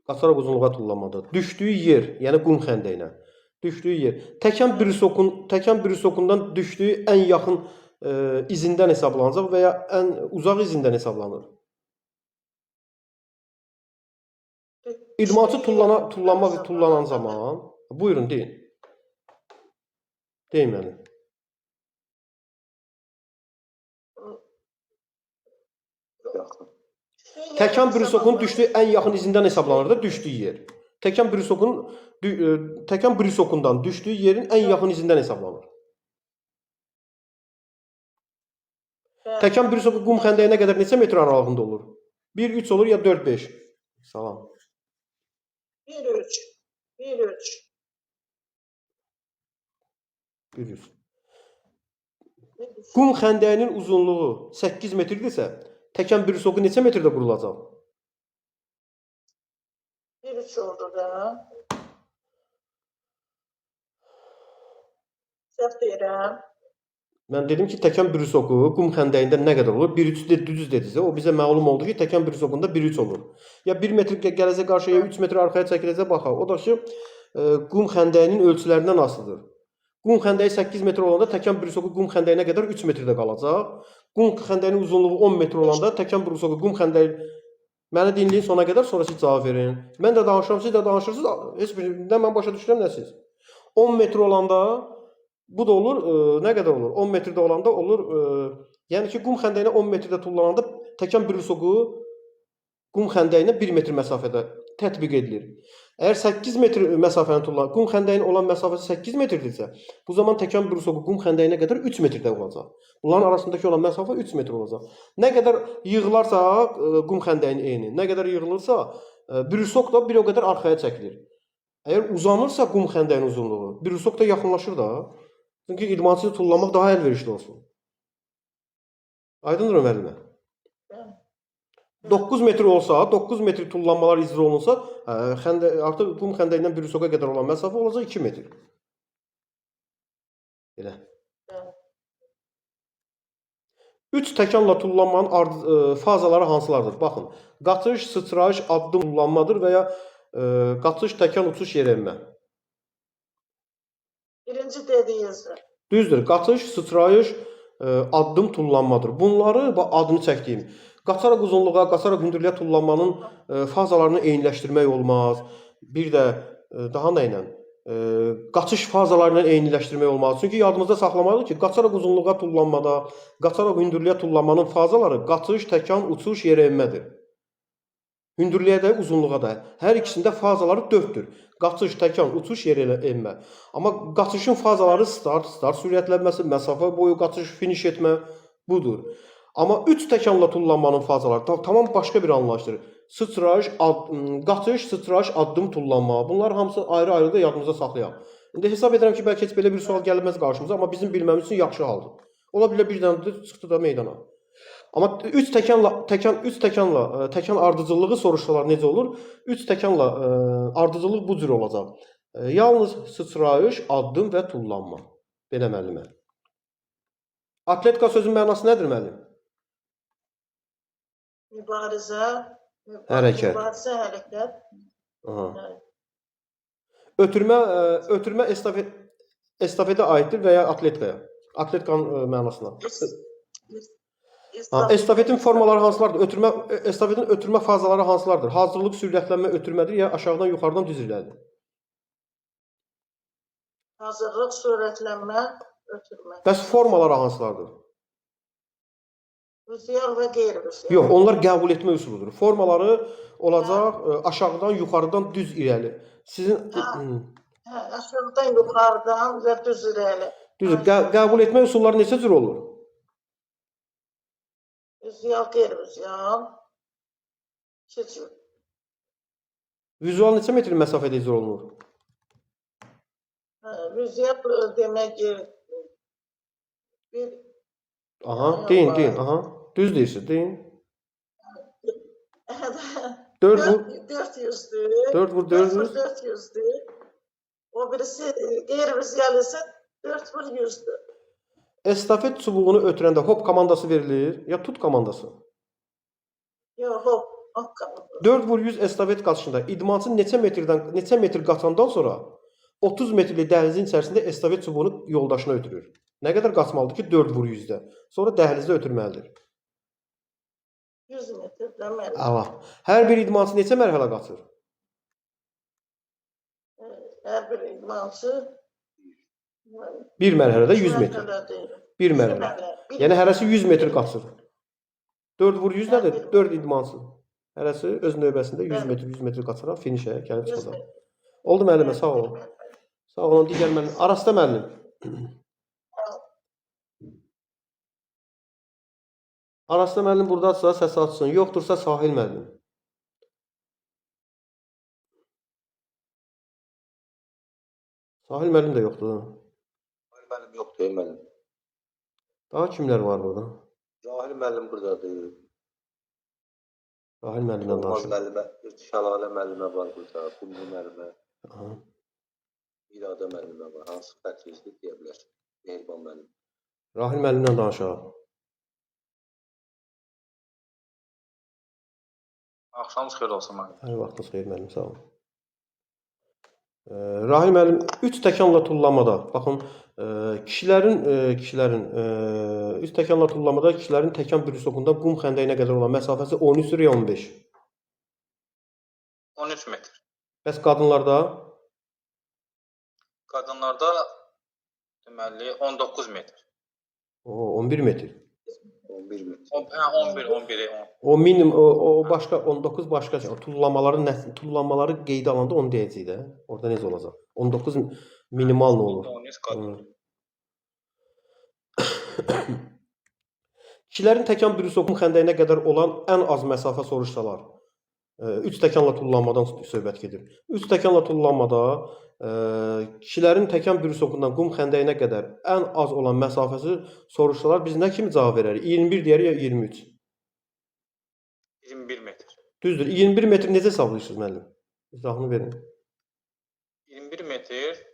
Qaçaraq uzunluğa tullanmada. Düşdüyü yer, yəni qum xəndəyinə. Düşdüyü yer. Təkan brüsokundan düşdüyü ən yaxın izindən hesablanacaq və ya ən uzaq izindən hesablanır. İdmançı tullanan zaman, buyurun deyin. Deyin mənim. Təkan brüsokun düşdüyü ən yaxın izindən hesablanır da düşdüyü yer. Təkan brüsokundan düşdüyü yerin ən yaxın izindən hesablanır. Təkan brüsoku qum xəndəyinə qədər neçə metr aralığında olur? 1-3 olur ya 4-5? Salam. 1-3. 1-3. Qum xəndəyinin uzunluğu 8 metrdirsə, təkan brüsoku neçə metrdə qurulacaq? 1-3 oldu da. Səhv deyirəm. Mən dedim ki, təkan brüsoku qum xəndəyində nə qədər olur? 1-3 düz dedinizsə, o bizə məlum oldu ki, təkan brüsokunda 1-3 olur. Ya 1 metr gələcək qarşıya, 3 metr arxaya çəkiləcək, baxaq. O da ki, qum xəndəyinin ölçülərindən asılıdır. Qum xəndəyi 8 metr olanda təkan brüsoku qum xəndəyinə qədər 3 metrdə qalacaq. Qum xəndəyinin uzunluğu 10 metr olanda təkan brüsoku qum xəndəyi... Məni dinləyin sona qədər, sonra siz cavab verin. Mən də danışıram, siz də danışırsınız. Heç birindən mən başa düşürəm, nə siz? 10 metr olanda bu da olur, nə qədər olur? 10 metrdə olanda olur, yəni ki, qum xəndəyinə 10 metrdə tullananda təkan brüsoku qum xəndəyinə 1 metr məsafədə tətbiq edilir. Əgər 8 metr məsafəni tullanır, qum xəndəyin olan məsafəsi 8 metrdirsə, bu zaman təkan brüsoku qum xəndəyinə qədər 3 metrdə olacaq. Bunların arasındakı olan məsafə 3 metr olacaq. Nə qədər yığılarsa qum xəndəyin eni, nə qədər yığılırsa, brüsok da bir o qədər arxaya çəkilir. Əgər uzanırsa qum xəndəyin uzunluğu, brüsok da yaxınlaşır da. Çünki idmançı tullamaq daha əlverişli olsun. Aydındır müəllimə? 9 metr olsa, 9 metr tullanmalar icra olunsa, artıq qum xəndəyindən brüsoka qədər olan məsafə olacaq 2 metr. Elə. 3 təkanla tullanmanın fazaları hansılardır? Baxın, qaçış, sıçrayış, addım tullanmadır və ya qaçış, təkan, uçuş, yerənmə. Birinci dediyiniz. Düzdür, qaçış, sıçrayış, addım tullanmadır. Bunları adını çəkdiyim. Qaçaraq uzunluğa, qaçaraq hündürlüyə tullanmanın fazalarını eyniləşdirmək olmaz. Bir də daha nə ilə? Qaçış fazalarını eyniləşdirmək olmaz. Çünki yadımızda saxlamalıyıq ki, qaçaraq uzunluğa tullanmada, qaçaraq hündürlüyə tullanmanın fazaları qaçış, təkan, uçuş, yerənmədir. Hündürlüyə də, uzunluğa da. Hər ikisində fazaları 4-dür. Qaçış, təkan, uçuş, yerənmə. Amma qaçışın fazaları start sürətlənməsi, məsafə boyu qaçış, finiş etmə budur. Amma 3 təkanla tullanmanın fazaları tamam başqa bir anlayışdır. Qaçış, sıçrayış, addım tullanma. Bunlar hamısı ayrı-ayrı da yadımıza saxlayaq. İndi hesab edirəm ki, bəlkə heç belə bir sual gəlməz qarşımıza, amma bizim bilməmiz üçün yaxşı haldır. Ola bilər bir dənə çıxdı da meydana. Amma 3 təkan ardıcıllığı soruşsalar necə olur? 3 təkanla ardıcıllıq bu cür olacaq. Yalnız sıçrayış, addım və tullanma. Belə müəllimə. Atletika sözün mənası nədir müəllim? Mübarizə, hərəkət. Mübarizə, hərəkət. Ötürmə estafetə aiddir və ya atletikaya? Atletikanın mənasına. Estafetin formaları hansılardır? Estafetin ötürmə fazaları hansılardır? Hazırlıq, sürətlənmə, ötürmədir ya aşağıdan yuxarıdan düz irəlidir? Hazırlıq, sürətlənmə, ötürmə. Bəs formaları hansılardır? Rüzgar və qeyri-rüzgar. Yox, onlar qəbul etmə üsuludur. Formaları olacaq aşağıdan yuxarıdan düz irəli. Sizin aşağıdan yuxarıdan və düz irəli. Düzdür. Qəbul etmə üsulları neçə cür olur? Rüzgar, qeyri-rüzgar. 2 cür. Vizual neçə metr məsafədə icra olunur? Rüzgar demək bir... Aha, deyin. Aha. Düz deyirsiniz, deyin. 4 vur. 400'dür. 4 vur 400. 400'dür. O birisi qeyri-rüzgar isə 4 vur 100'dür. Estafet çubuğunu ötürəndə hop komandası verilir ya tut komandası? Yox, hop. Haqqı. 4x100 estafet qaçışında idmançı neçə metr qaçandan sonra 30 metrlik dəhlizin içərisində estafet çubuğunu yoldaşına ötürür. Nə qədər qaçmalıdır ki 4x100-də? Sonra dəhlizdə ötürməlidir. 100 metr deməli. Allah. Hər bir idmançı neçə mərhələ qaçır? Hər bir idmançı Bir mərhələdə 100 metr. Bir mərhələ. Yəni hərəsi 100 metr qaçır. 4x100 nədir? 4 idmançı. Hərəsi öz növbəsində 100 metr qaçaraq finişə gəlib çıxacaq. Oldu müəllimə, sağ olun. Sağ olun, digər müəllim. Arasda müəllim. Arasda müəllim buradadırsa səs açsın. Yoxdursa Sahil müəllim. Sahil müəllim də yoxdur. Sahil müəllim yoxdur, müəllim. Daha kimlər var burada? Sahil müəllim buradadır. Sahil müəllimlə Olmaz danışın. müəllimə, Şəlalə müəllimə var burada, Qumlu müəllimə, Aha. İradə müəllimə var. Hansı fərqsizlik deyə bilər? Mehriban müəllim. Rahil müəllimlə danışaq. Axşamınız xeyir olsun müəllim. Hər vaxtınız xeyir müəllim, sağ olun. Rahil müəllim 3 təkanla tullamada, baxın, kişilərin 3 təkanla tullamada kişilərin təkan brüsokunda qum xəndəyinə qədər olan məsafəsi 13-15. 13 metr. Bəs qadınlarda Qadınlarda deməli 19 metr. o 11 metr. 11 metr. 11. O minimum o başqa 19 başqa tullamaları qeydə alanda onu deyəcəyik də. Orada necə olacaq? 19 minimal nə olur? 13 qadın. Kişilərin təkan brüsokun xəndəyinə qədər olan ən az məsafə soruşsalar, 3 təkanla tullamadan söhbət gedir. 3 təkanla tullamada kişilərin təkan brüsokundan qum xəndəyinə qədər ən az olan məsafəsi soruşsalar, biz nə kimi cavab verərik? 21 deyərik ya 23? 21 metr. Düzdür. 21 metr necə hesablayırsınız müəllim? İzahını verin. 21 metr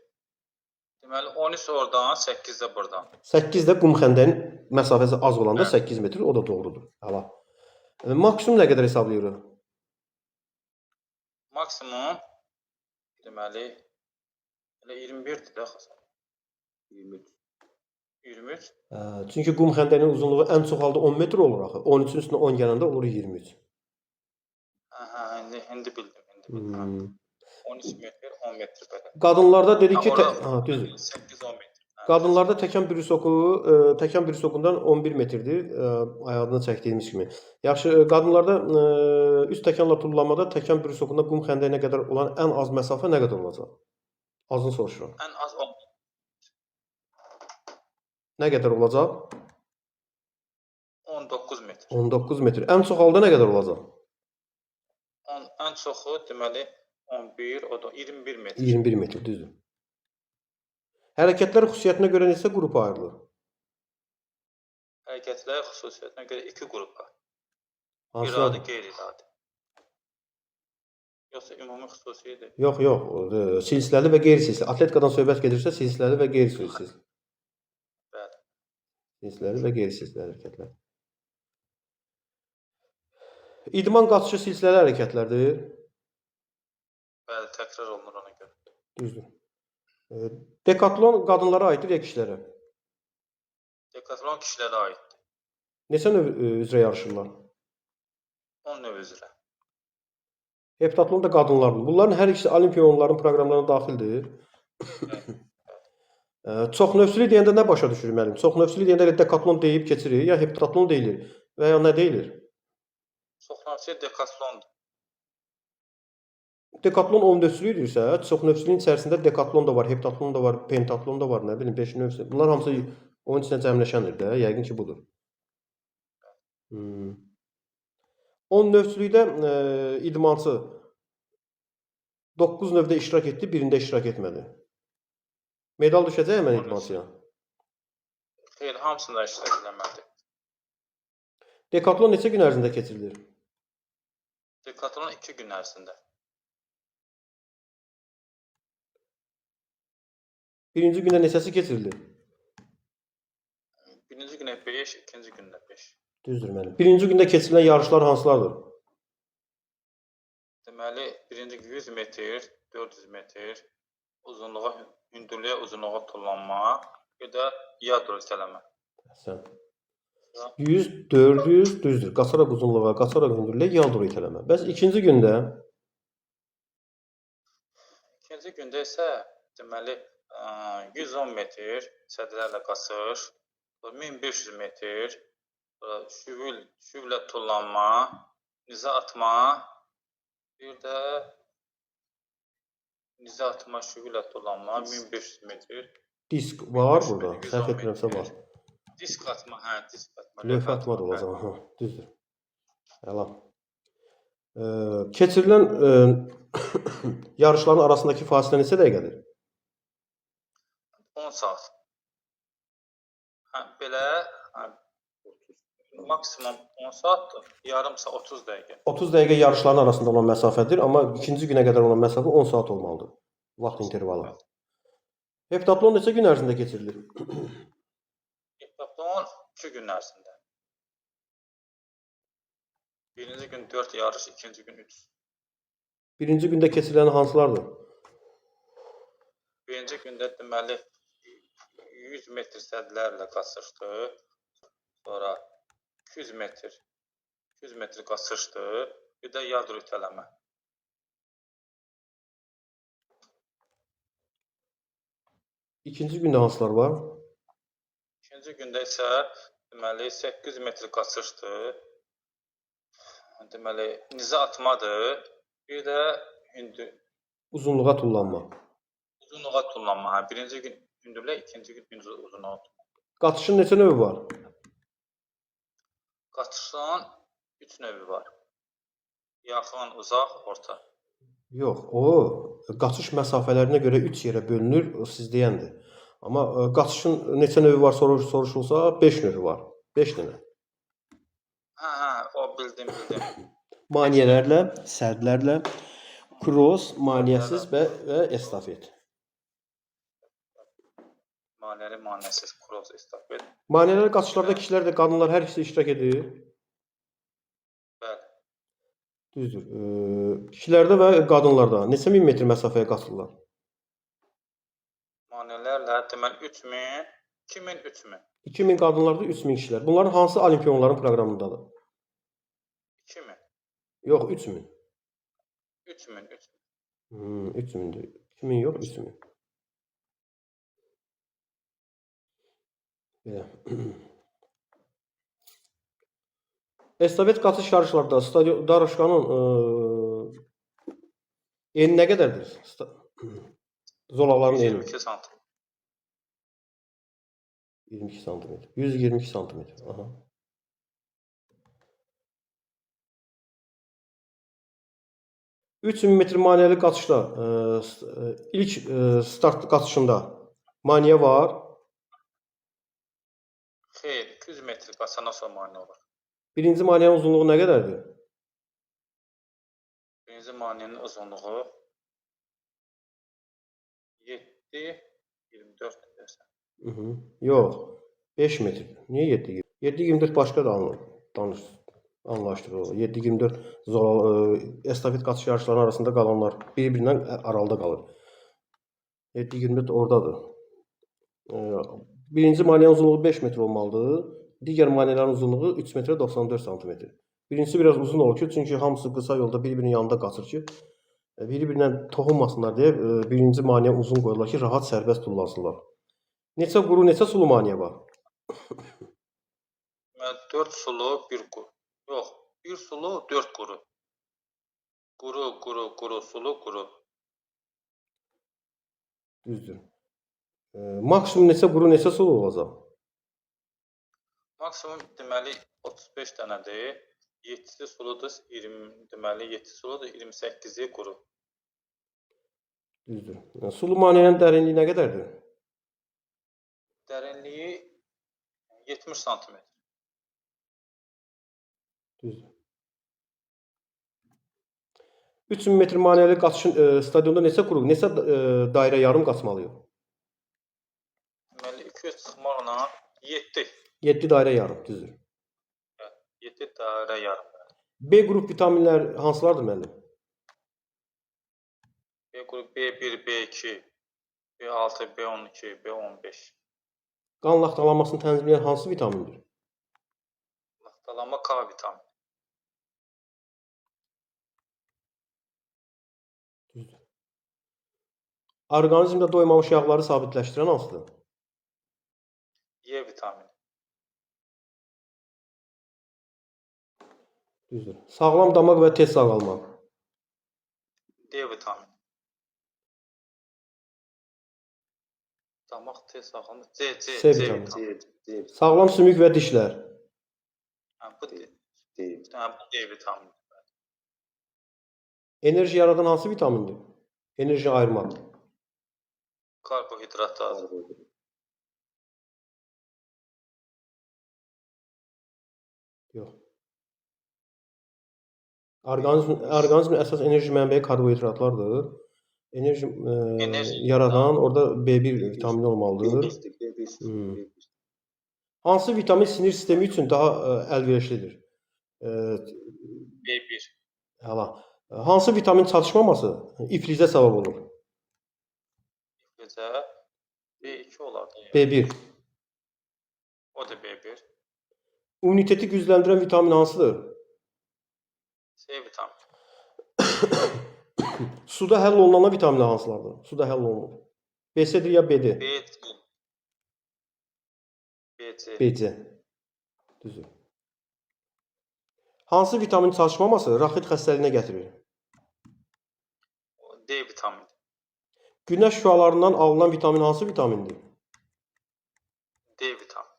deməli 13 oradan, 8 də buradan. 8 də qum xəndəyin məsafəsi az olanda 8 metr, o da doğrudur. Əla. Maksimum nə qədər hesablayırıq? Maksimum deməli elə 21-dir də xəsən. 23. 23. Çünki qum xəndəyinin uzunluğu ən çox halda 10 metr olur axı. 13-ün üstünə 10 gələndə olur 23. İndi bildim. 13 metr, 10 metr belə. Qadınlarda dedik ki, Orada düzdür. 8-10 metr. Qadınlarda təkan brüsokundan 11 metrdir, ayağını çəkdiyimiz kimi. Yaxşı, qadınlarda üst təkanla tullamada təkan brüsokundan qum xəndəyinə qədər olan ən az məsafə nə qədər olacaq? Azını soruşuram. Ən az 10. Nə qədər olacaq? 19 metr. 19 metr. Ən çox halda nə qədər olacaq? Ən çoxu deməli 11, o da 21 metr. 21 metr, düzdür. Hərəkətlər xüsusiyyətinə görə neçə qrupa ayrılır? Hərəkətlər xüsusiyyətinə görə 2 qrupa. Hansılar? İradi, qeyri-iradi. Yoxsa ümumi xüsusiyyədir. Yox, silsiləli və qeyri-silsilə. Atletikadan söhbət gedirsə, silsiləli və qeyri-silsilə. Bəli. Silsiləli və qeyri-silsilə hərəkətlər. İdman qaçışı silsiləli hərəkətlərdir. Bəli, təkrar olunur ona görə. Düzdür. Dekatlon qadınlara aiddir ya kişilərə? Dekatlon kişilərə aiddir. Neçə növ üzrə yarışırlar? 10 növ üzrə. Heptatlon da qadınlardır. Bunların hər ikisi olimpiya oyunlarının proqramlarına daxildir. Çoxnövsülük deyəndə nə başa düşürük müəllim? Çoxnövsülük deyəndə dekatlon deyib keçirik, ya heptatlon deyilir və ya nə deyilir? Çoxnövsülük dekatlondur. Dekatlon 10 növsülükdürsə, çoxnövsülüyün içərisində dekatlon da var, heptatlon da var, pentatlon da var, nə bilim 5 növsülük. Bunlar hamısı onun içində cəmləşəndir də, yəqin ki budur. 10 növsülükdə idmançı 9 növdə iştirak etdi, birində iştirak etmədi. Medal düşəcək həmən idmançıya. Xeyr, hamısında iştirak eləməlidir. Dekatlon neçə gün ərzində keçirilir? Dekatlon 2 gün ərzində. Birinci gündə neçəsi keçirilir? Birinci günə 5, ikinci gündə 5. Düzdür müəllim. Birinci gündə keçirilən yarışlar hansılardır? deməli, birinci 100 metr, 400 metr, uzunluğa, hündürlüyə, uzunluğa tullanma, bir də yadro itələmə. Sən 100, 400 düzdür. Qaçaraq uzunluğa, qaçaraq hündürlüyə yaldırı itələmə. Bəs ikinci gündə İkinci gündə isə deməli 110 metr sədlərlə qaçış, 1500 metr şüvlə tullanma, nizə atma, bir də nizə atma, şüvlə tullanma, 1500 metr. disk var 1500 burada. metr, Səhv 110 etmirəmsə metr. var. Disk atma, disk atma. Lövhə atma da olacaq. Ha, düzdür. Əla. Keçirilən yarışların arasındakı fasilə neçə dəqiqədir? 10 saat. Belə maksimum 10 saatdır, yarımsa 30 dəqiqə. 30 dəqiqə yarışların arasında olan məsafədir, amma ikinci günə qədər olan məsafə 10 saat olmalıdır. Vaxt intervalı. Heptatlon neçə gün ərzində keçirilir? Heptatlon 2 gün ərzində. Birinci gün 4 yarış, ikinci gün 3. Birinci gündə keçirilən hansılardır? Birinci gündə deməli 100 metr sədlərlə qaçışdı. Sonra 200 metr qaçışdı. Bir də yadro itələmə. İkinci gündə hansılar var? İkinci gündə isə deməli 800 metr qaçışdı. Deməli nizə atmadır. Bir də Uzunluğa tullanma. uzunluğa tullanma. Birinci gün hündürlük, ikinci gün uzunluğa tullanma. Qaçışın neçə növü var? Qaçışın 3 növü var. Yaxın, uzaq, orta. Yox, o qaçış məsafələrinə görə 3 yerə bölünür, o siz deyəndir. Amma qaçışın neçə növü var soruşulsa 5 növü var. 5 dənə. O bildim. Maniyələrlə, sədlərlə, cross, maniyəsiz və estafet. Maniyəli, maniyəsiz, cross, estafet. Maniyələr qaçışlarda kişilər də, qadınlar hər ikisi iştirak edir. Bəli. Düzdür. Kişilərdə və qadınlarda neçə min metr məsafəyə qaçırlar? Maniyələrlə deməli 3000, 2000, 3000. 2000 qadınlarda 3000 kişilər. Bunların hansı olimpiyonların proqramındadır? 2000. Yox, 3000. 3000. 3000'dir. 2000 yox, 3000. Belə. Estafet qaçış yarışlarda stadion darışqanın eni nə qədərdir? Zolaqların eni 22 sm. 22 sm. 122 sm. Aha. ...3000 metr maniyəli qaçışda ilk start qaçışında maniyə var. Xeyr, 200 metr qaçandan sonra maniyə olur. Birinci maniyənin uzunluğu nə qədərdir? Birinci maniyənin uzunluğu 7, 24 deyirsən. Yox, 5 metr. Niyə 7? 7-24 başqa da anlaşdırılır. 7-24 estafet qaçış yarışlarının arasında qalanlar bir-birindən aralıda qalır. 7-24 oradadır. Birinci maniyənin uzunluğu 5 metr olmalıdır. Digər maniyələrin uzunluğu 3 metrə 94 sm. Birincisi biraz uzun olur ki, çünki hamısı qısa yolda bir-birinin yanında qaçır ki, bir-birinə toxunmasınlar deyə birinci maniyə uzun qoyurlar ki, rahat sərbəst tullansınlar. Neçə quru, neçə sulu maniyə var? 4 sulu, 1 quru. Yox, 1 sulu, 4 quru. Quru, sulu, quru. Düzdür. Maksimum neçə quru, neçə sulu olacaq? Maksimum deməli 35 dənədir. 7-si suludur, 20 deməli 7 suludur, 28-i quru. Düzdür. Sulu maniyənin dərinliyi nə qədərdir? Dərinliyi 70 sm. Düzdür. 3000 metr maniyəli qaçışın stadionda neçə quru, neçə dairə yarım qaçmalıyıq? Deməli 200 çıxmaqla 7. 7 dairə yarım, düzdür. 7 dairə yarım. B qrup vitaminlər hansılardır müəllim? B qrupu B1, B2, B6, B12, B15. Qan laxtalanmasını tənzimləyən hansı vitamindir? Laxtalanma K vitamini. Düzdür. Orqanizmdə doymamış yağları sabitləşdirən hansıdır? Y vitamini. Düzdür. Sağlam damaq və tez sağalmaq. D vitamini. Damaq tez sağlamır. C C vitamini. vitamini. Sağlam sümük və dişlər. Ha, bu D. D. Ha, bu D vitamini. Enerji yaradan hansı vitamindir? Enerji ayırmaq. Karbohidratlar. Yox. Orqanizmin əsas enerji mənbəyi karbohidratlardır. Enerji Enerji yaradan orada B1 vitamini olmalıdır. B1. Hansı vitamin sinir sistemi üçün daha əlverişlidir? B1. Həla. Hansı vitamin çatışmaması iflizə səbəb olur? Bizə B2 olardı. B1. O da B1. İmmuniteti gücləndirən vitamin hansıdır? C vitamini. Suda həll olunan vitaminlər hansılardır? Suda həll olunur. B-dir ya B-dir? B2. BC. B-C. Düzdür. Hansı vitamin çatışmaması raxit xəstəliyinə gətirir? D vitamini. Günəş şüalarından alınan vitamin hansı vitamindir? D vitamini.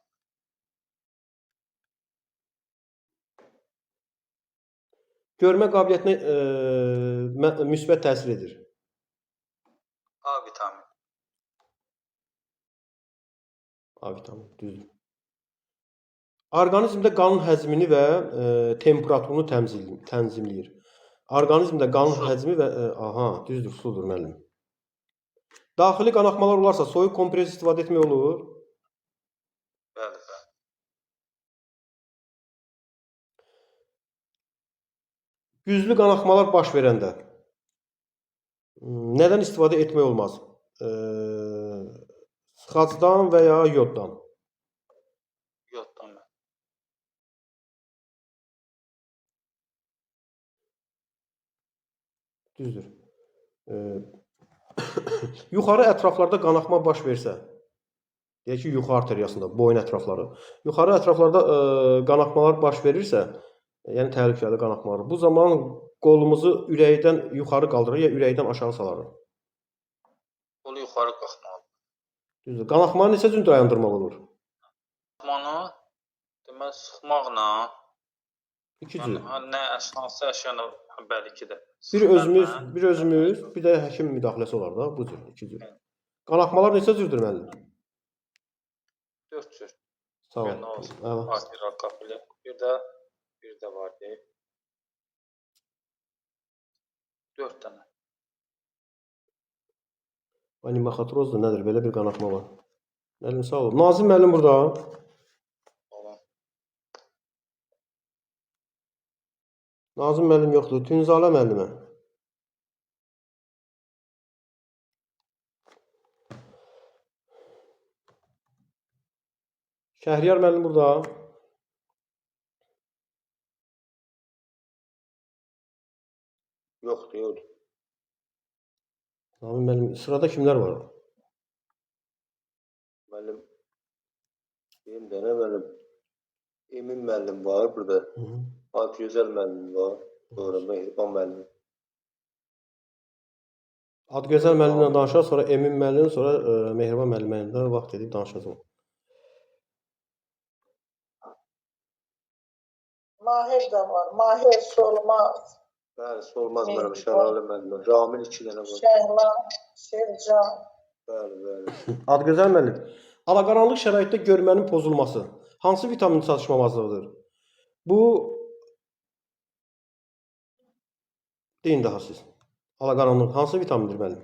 Görmə qabiliyyətinə müsbət təsir edir. A vitamini. A vitamini, düzdür. Orqanizmdə qanın həzmini və temperaturunu tənzimləyir. Orqanizmdə qanın həzmi və düzdür, sudur müəllim. Daxili qanaxmalar olarsa soyuq kompres istifadə etmək olur. Bəli, bəli. Güclü qanaxmalar baş verəndə nədən istifadə etmək olmaz? Sıxacdan və ya yoddan. Yoddan mən. Düzdür. Yuxarı ətraflarda qanaxma baş versə, deyək ki, yuxu arteriyasında, boyun ətrafları. Yuxarı ətraflarda qanaxmalar baş verirsə, yəni təhlükəli qanaxmalar. Bu zaman qolumuzu ürəkdən yuxarı qaldırır ya ürəkdən aşağı salarıq. Qolu yuxarı qalxmalı. Düzdür. Qanaxmanı neçə gün dayandırmaq olur? Qanaxmanı deməli sıxmaqla 2 gün. Nə hansı əşyanı bəli 2 də. Bir özümüz, bir də həkim müdaxiləsi olar da bu cür 2 cür. Qanaxmalar neçə cürdür müəllim? 4 cür. Sağ ol. Nə olsun? Əla. Arterial kapillər. Bir də var deyib. 4 dənə. Animaxatrozdur, nədir? Belə bir qanaxma var. Müəllim sağ ol. Nazim müəllim burada. Olan. Nazim müəllim yoxdur. Tünzalə müəllimə. Şəhriyar müəllim burada. Yoxdur, yoxdur. Nazim müəllim, sırada kimlər var? Müəllim, deyim də nə müəllim? Emin müəllim var burada. Adgözəl müəllim var. Sonra Mehriban müəllim. Adgözəl müəllimlə danışaq, sonra Emin müəllim, sonra Mehriban müəllimə də vaxt edib danışacağım. Mahir də var. Mahir Solmaz. Bəli, Solmaz müəllim, Şəlalə müəllim. Ramil 2 dənə var. Şəhlan, Şircan. Bəli, bəli. Adgözəl müəllim, alaqaranlıq şəraitdə görmənin pozulması hansı vitamin çatışmamazlığıdır? Bu deyin daha siz. Alaqaranlıq hansı vitamindir müəllim?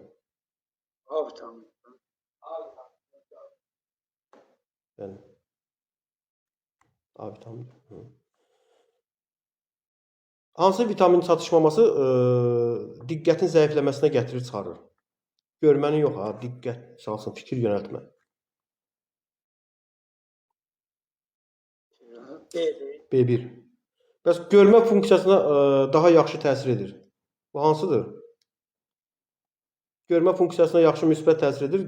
A vitamini. Yəni A vitamini. Hansı vitamin çatışmaması diqqətin zəifləməsinə gətirir, çıxarır? Görməni yox ha, diqqət çalsın, fikir yönəltmə. B1. B1. Bəs görmə funksiyasına daha yaxşı təsir edir. Bu hansıdır? Görmə funksiyasına yaxşı müsbət təsir edir.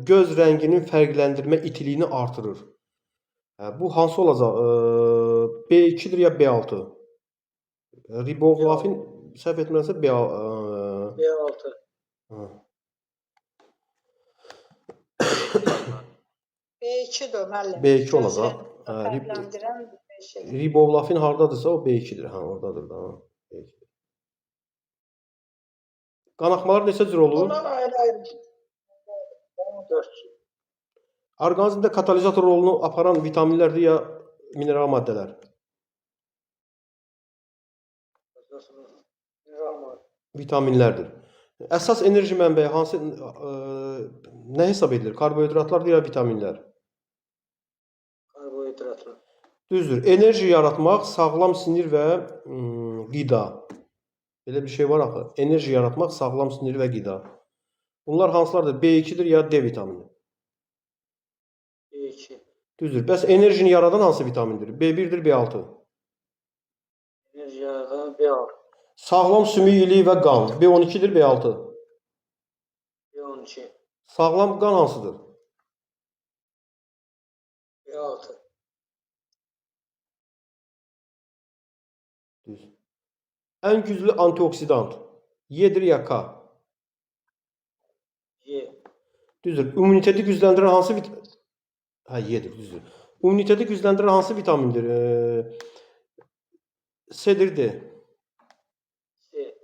Göz rənginin fərqləndirmə itiliyini artırır. Bu hansı olacaq? B2-dir ya B6? Riboflavin səhv etmirəmsə B6. B2'dir müəllim. B2 olacaq. Fərqləndirən bir şey. Riboflavin hardadırsa o B2-dir. Ha, oradadır da. B2. Qanaxmalar neçə cür olur? Onlar ayrı-ayrı. 4. Orqanizmdə katalizator rolunu aparan vitaminlərdir ya mineral maddələr? Vitaminlərdir. Əsas enerji mənbəyi hansı nə hesab edilir? Karbohidratlardır ya vitaminlər? Karbohidratlar. Düzdür. Enerji yaratmaq, sağlam sinir və qida. Belə bir şey var axı. Enerji yaratmaq, sağlam sinir və qida. Bunlar hansılardır? B2-dir ya D vitamini? B2. Düzdür. Bəs enerjini yaradan hansı vitamindir? B1-dir, B6? Enerji yaradan B6. Sağlam sümük iliyi və qan. B12-dir, B6? B12. Sağlam qan hansıdır? B6. Düz. Ən güclü antioksidant. Y-dir ya K? Y. Düzdür. İmmuniteti gücləndirən hansı vitamin? Ha, Y-dir, düzdür. İmmuniteti gücləndirən hansı vitamindir? C-dir, D? C.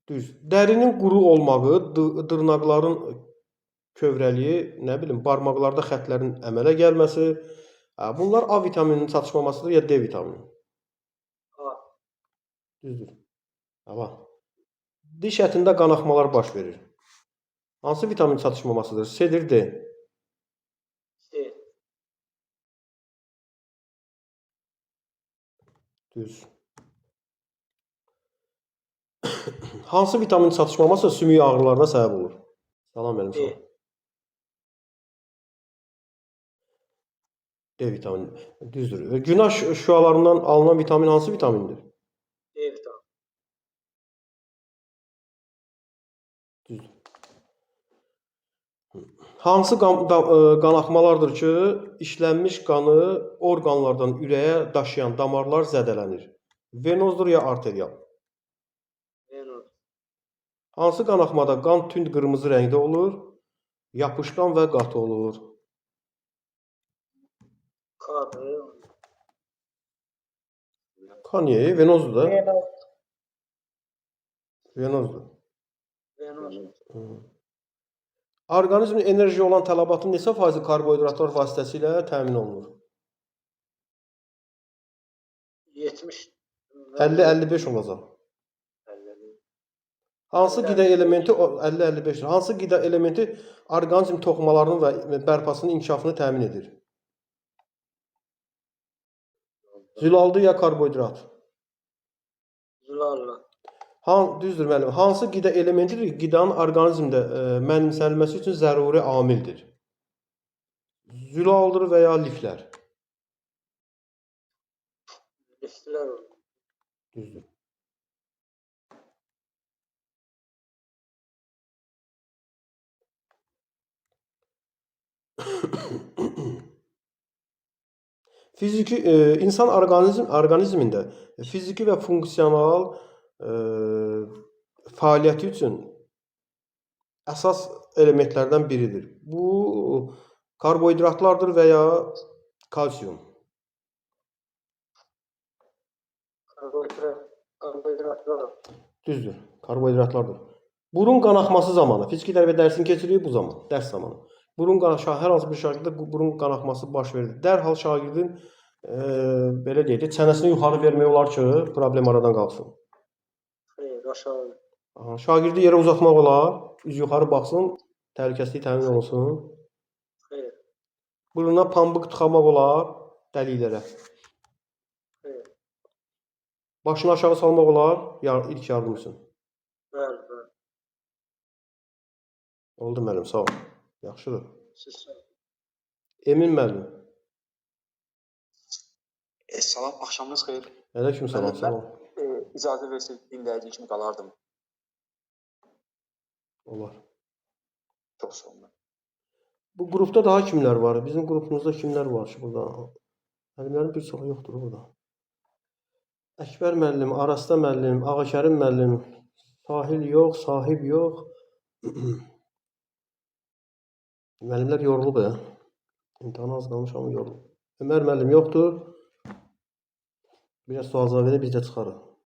Düz. Dərinin quru olmağı, dırnaqların kövrəliyi, nə bilim, barmaqlarda xətlərin əmələ gəlməsi, bunlar A vitamininin çatışmamasıdır ya D vitamini? A. Düzdür. Hava. Diş ətində qanaxmalar baş verir. Hansı vitamin çatışmamasıdır? C-dir, D? C. Düz. Hansı vitamin çatışmaması sümük ağrılarına səbəb olur? Salam verim sana. D. D vitamini. Düzdür. Günəş şüalarından alınan vitamin hansı vitamindir? D vitamini. Düzdür. Hansı qanaxmalardır ki, işlənmiş qanı orqanlardan ürəyə daşıyan damarlar zədələnir? Venozdur ya arterial? Venoz. Hansı qanaxmada qan tünd qırmızı rəngdə olur, yapışqan və qatı olur? K. Kaniye, venozdur da. Venoz. Venozdur. Venoz. Orqanizmin enerji olan tələbatın neçə faizi karbohidratlar vasitəsilə təmin olunur? 70. 50-55 olacaq. 50. Hansı qida elementi 50-55? Hansı qida elementi orqanizm toxumalarının və bərpasının inkişafını təmin edir? Zülaldır ya karbohidrat? Zülallı. Düzdür müəllim. Hansı qida elementidir? Qidanın orqanizmdə mənimsənilməsi üçün zəruri amildir. Zülaldır və ya liflər? Liflər olur. Düzdür. Fiziki insan orqanizmində fiziki və funksional fəaliyyəti üçün əsas elementlərdən biridir. Bu karbohidratlardır və ya kalsium. Karbohidratlar. Düzdür. Karbohidratlardır. Burun qanaxması zamanı, fiziki tərbiyə dərsini keçiririk bu zaman, dərs zamanı. Hər hansı bir şagirdə burun qanaxması baş verir. Dərhal şagirdin belə deyək, çənəsini yuxarı vermək olar ki, problem aradan qalsın. Xeyr, aşağı. Şagirdi yerə uzatmaq olar, üz yuxarı baxsın, təhlükəsizlik təmin olunsun. Xeyr. Buruna pambıq tıxamaq olar, dəliklərə. Evet. Başını aşağı salmaq olar, ilk yardım üçün. Bəli, bəli. Oldu müəllim, sağ ol. Yaxşıdır. Siz sağ olun. Emin müəllim. Salam, axşamınız xeyir. Aleyküm salam, Müəllim, sağ ol. İcazə versək dinləyici kimi qalardım. Olar. Çox sağ olun. Bu qrupda daha kimlər var? Bizim qrupumuzda kimlər var ki burada? Müəllimlərin bir çoxu yoxdur burada. Əkbər müəllim, Arasta müəllim, Ağakərim müəllim, Sahil yox, Sahib yox. Müəllimlər yorulub ya. İmtahana az qalmış amma yorulub. Ömər müəllim yoxdur. Biraz sual-cavab edib biz də çıxarıq.